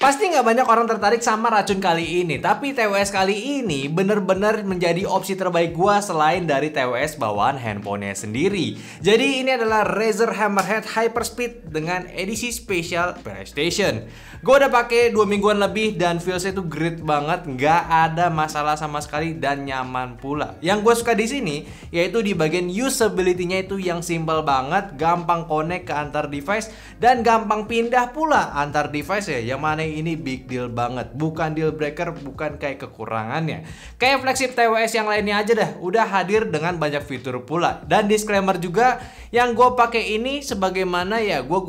Pasti nggak banyak orang tertarik sama racun kali ini, tapi TWS kali ini bener-bener menjadi opsi terbaik gua selain dari TWS bawaan handphonenya sendiri. Jadi ini adalah Razer Hammerhead Hyperspeed dengan edisi spesial PlayStation. Gua udah pakai 2 mingguan lebih dan feelsnya itu great banget, nggak ada masalah sama sekali dan nyaman pula. Yang gue suka di sini yaitu di bagian usability-nya itu yang simple banget, gampang connect ke antar device dan gampang pindah pula antar device ya. Yang mana ini big deal banget, bukan deal breaker, bukan kayak kekurangannya. Kayak flagship TWS yang lainnya aja dah, udah hadir dengan banyak fitur pula. Dan disclaimer juga, yang gue pakai ini sebagaimana ya gue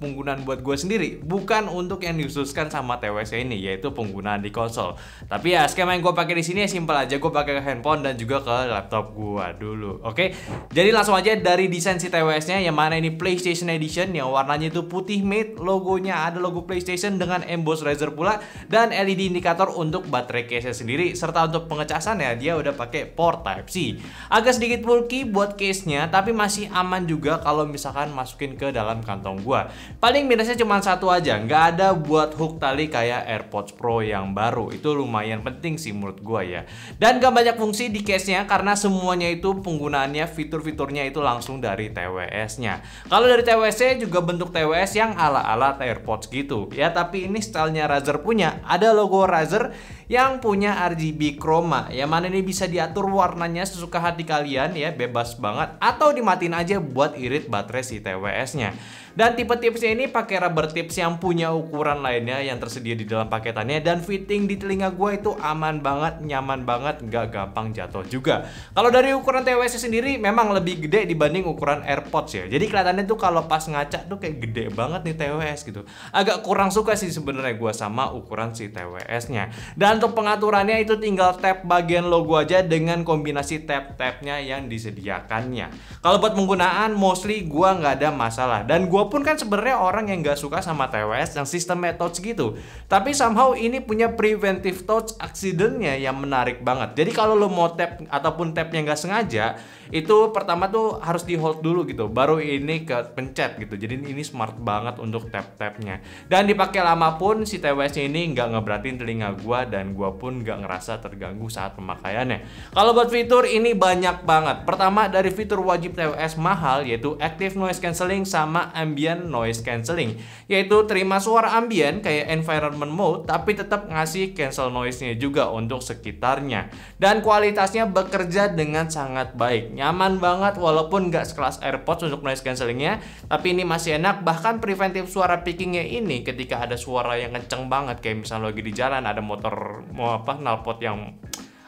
penggunaan buat gue sendiri, bukan untuk yang diususkan sama TWS ini, yaitu penggunaan di konsol. Tapi ya skema yang gue pakai di sini ya simple aja, gue pakai ke handphone dan juga ke laptop gue dulu. Oke, jadi langsung aja dari desain si TWS-nya, yang mana ini PlayStation Edition, yang warnanya itu putih matte, logonya ada logo PlayStation dengan emboss Razer pula, dan LED indikator untuk baterai case-nya sendiri, serta untuk pengecasannya dia udah pakai port Type-C. Agak sedikit bulky buat case-nya, tapi masih aman juga kalau misalkan masukin ke dalam kantong gua. Paling minusnya cuma satu aja, nggak ada buat hook tali kayak AirPods Pro yang baru. Itu lumayan penting sih menurut gua ya. Dan gak banyak fungsi di case-nya karena semuanya itu penggunaannya, fitur-fiturnya itu langsung dari TWS-nya. Kalau dari TWS-nya juga bentuk TWS yang ala-ala AirPods gitu ya, tapi ini stylenya Razer punya, ada logo Razer yang punya RGB chroma, yang mana ini bisa diatur warnanya sesuka hati kalian ya, bebas banget, atau dimatiin aja buat irit baterai si TWS-nya. Dan tipe tipsnya ini pakai rubber tips yang punya ukuran lainnya yang tersedia di dalam paketannya, dan fitting di telinga gue itu aman banget, nyaman banget, nggak gampang jatuh juga. Kalau dari ukuran TWS sendiri memang lebih gede dibanding ukuran AirPods ya. Jadi kelihatannya tuh kalau pas ngaca tuh kayak gede banget nih TWS gitu. Agak kurang suka sih sebenarnya gue sama ukuran si TWS-nya. Dan untuk pengaturannya itu tinggal tap bagian logo aja dengan kombinasi tap-tapnya yang disediakannya. Kalau buat penggunaan mostly gue nggak ada masalah, dan gue pun kan sebenarnya orang yang nggak suka sama TWS yang sistemnya touch gitu. Tapi somehow ini punya preventive touch accident-nya yang menarik banget. Jadi kalau lo mau tap ataupun tapnya nggak sengaja, itu pertama tuh harus di hold dulu gitu, baru ini ke pencet gitu. Jadi ini smart banget untuk tap-tapnya. Dan dipakai lama pun si TWS-nya ini nggak ngeberatin telinga gua, dan gua pun nggak ngerasa terganggu saat pemakaiannya. Kalau buat fitur ini banyak banget. Pertama dari fitur wajib TWS mahal yaitu Active Noise Cancelling sama Ambient Noise Cancelling, yaitu terima suara ambient kayak environment mode tapi tetap ngasih cancel noise-nya juga untuk sekitarnya. Dan kualitasnya bekerja dengan sangat baik, nyaman banget walaupun nggak sekelas AirPods untuk noise cancellingnya, tapi ini masih enak. Bahkan preventif suara pickingnya ini ketika ada suara yang kenceng banget kayak misalnya lagi di jalan ada motor knalpot yang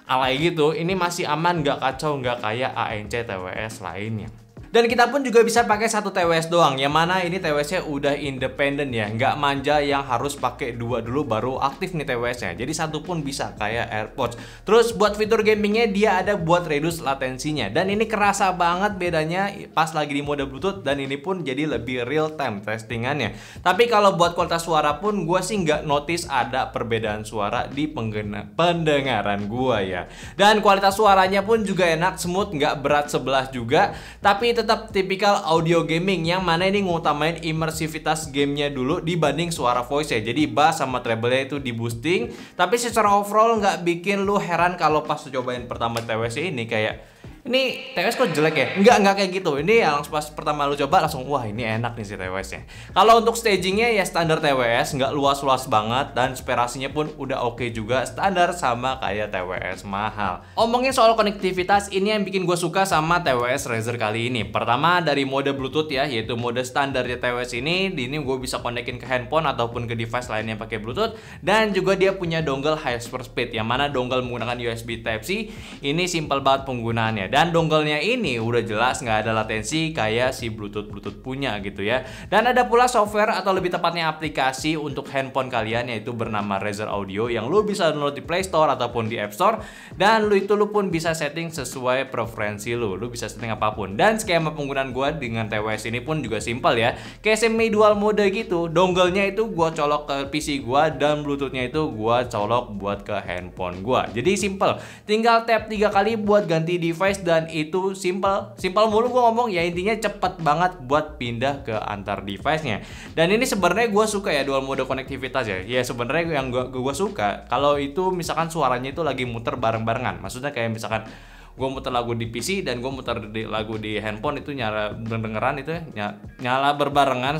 alay gitu, ini masih aman, nggak kacau, nggak kayak ANC TWS lainnya. Dan kita pun juga bisa pakai satu TWS doang, yang mana ini TWS-nya udah independen ya, nggak manja yang harus pakai dua dulu baru aktif nih TWS-nya. Jadi satu pun bisa kayak AirPods. Terus buat fitur gamingnya dia ada buat reduce latensinya, dan ini kerasa banget bedanya pas lagi di mode Bluetooth, dan ini pun jadi lebih real time testingannya. Tapi kalau buat kualitas suara pun gue sih nggak notice ada perbedaan suara di pendengaran gue ya. Dan kualitas suaranya pun juga enak, smooth, nggak berat sebelah juga, tapi tetap tipikal audio gaming, yang mana ini ngutamain imersivitas gamenya dulu dibanding suara voice ya. Jadi bass sama treble-nya itu di boosting, tapi secara overall nggak bikin lu heran kalau pas cobain pertama TWS ini kayak ini TWS kok jelek ya? Enggak kayak gitu. Ini yang pas pertama lu coba langsung wah ini enak nih si TWS-nya. Kalau untuk stagingnya ya standar TWS, nggak luas-luas banget, dan spesifikasinya pun udah oke juga, standar sama kayak TWS mahal. Omongin soal konektivitas, ini yang bikin gue suka sama TWS Razer kali ini. Pertama dari mode Bluetooth ya, yaitu mode standar di TWS ini gue bisa konekin ke handphone ataupun ke device lainnya pakai Bluetooth, dan juga dia punya dongle Hyperspeed, yang mana dongle menggunakan USB Type-C. Ini simple banget penggunaannya. Dan dongle-nya ini udah jelas nggak ada latensi kayak si Bluetooth punya gitu ya. Dan ada pula software atau lebih tepatnya aplikasi untuk handphone kalian, yaitu bernama Razer Audio, yang lu bisa download di Play Store ataupun di App Store. Dan lu pun bisa setting sesuai preferensi lu bisa setting apapun. Dan skema penggunaan gua dengan TWS ini pun juga simpel ya, kayak semi dual mode gitu. Dongle-nya itu gua colok ke PC gua, dan Bluetooth-nya itu gua colok buat ke handphone gua. Jadi simple, tinggal tap 3 kali buat ganti device dan itu simple mulu gue ngomong ya, intinya cepet banget buat pindah ke antar device-nya. Dan ini sebenarnya gue suka ya dual mode konektivitas ya. Ya sebenarnya yang gue suka kalau itu misalkan suaranya itu lagi muter bareng-barengan. Maksudnya kayak misalkan gue muter lagu di PC dan gue muter lagu di handphone itu nyala dengeran itu ya, nyala berbarengan,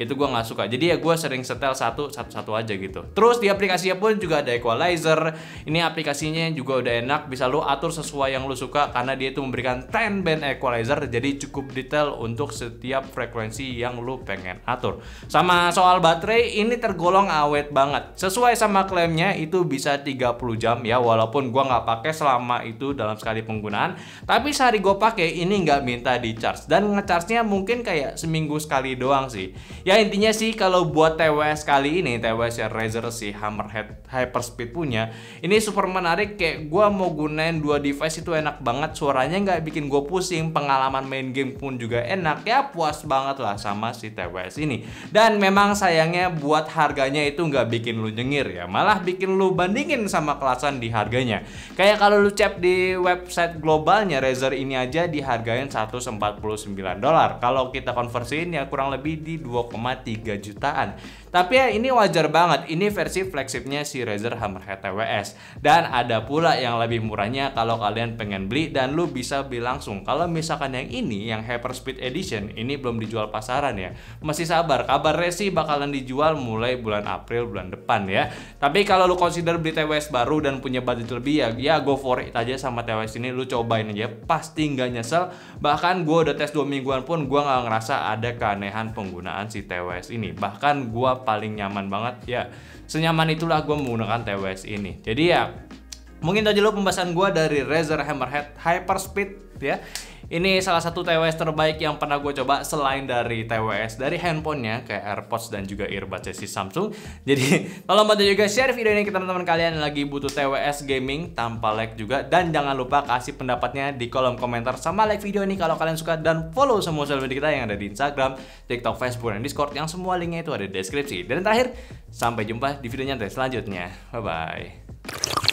itu gue nggak suka. Jadi ya gue sering setel satu aja gitu. Terus di aplikasinya pun juga ada equalizer. Ini aplikasinya juga udah enak, bisa lo atur sesuai yang lo suka karena dia itu memberikan 10 band equalizer, jadi cukup detail untuk setiap frekuensi yang lo pengen atur. Sama soal baterai, ini tergolong awet banget. Sesuai sama klaimnya itu bisa 30 jam ya, walaupun gue nggak pakai selama itu dalam sekali penggunaan, tapi sehari gue pakai ini nggak minta di charge, dan ngecharge-nya mungkin kayak seminggu sekali doang sih. Ya intinya sih kalau buat TWS kali ini, TWS ya Razer si Hammerhead Hyperspeed punya, ini super menarik. Kayak gue mau gunain dua device itu enak banget, suaranya nggak bikin gue pusing, pengalaman main game pun juga enak, ya puas banget lah sama si TWS ini. Dan memang sayangnya buat harganya itu nggak bikin lu nyengir ya, malah bikin lu bandingin sama kelasan di harganya. Kayak kalau lu cek di website globalnya, Razer ini aja dihargain $149. Kalau kita konversiin ya kurang lebih di 2,3 jutaan. Tapi ya ini wajar banget, ini versi flagshipnya si Razer Hammerhead TWS. Dan ada pula yang lebih murahnya kalau kalian pengen beli dan lu bisa beli langsung. Kalau misalkan yang ini, yang Hyperspeed Edition, ini belum dijual pasaran ya, masih sabar, kabarnya sih bakalan dijual mulai bulan April bulan depan ya. Tapi kalau lu consider beli TWS baru dan punya budget lebih ya go for it aja sama TWS ini, lu cobain aja, pasti nggak nyesel. Bahkan gue udah tes 2 mingguan pun gue nggak ngerasa ada keanehan penggunaan si TWS ini. Bahkan gue paling nyaman banget ya, senyaman itulah gue menggunakan TWS ini. Jadi ya mungkin tadi lo pembahasan gue dari Razer Hammerhead Hyperspeed ya. Ini salah satu TWS terbaik yang pernah gue coba selain dari TWS dari handphonenya kayak AirPods dan juga earbuds si Samsung. Jadi kalau mau juga share video ini ke teman-teman kalian yang lagi butuh TWS gaming tanpa like juga, dan jangan lupa kasih pendapatnya di kolom komentar sama like video ini kalau kalian suka, dan follow semua sosial media kita yang ada di Instagram, TikTok, Facebook, dan Discord yang semua linknya itu ada di deskripsi. Dan terakhir, sampai jumpa di videonya selanjutnya. Bye bye.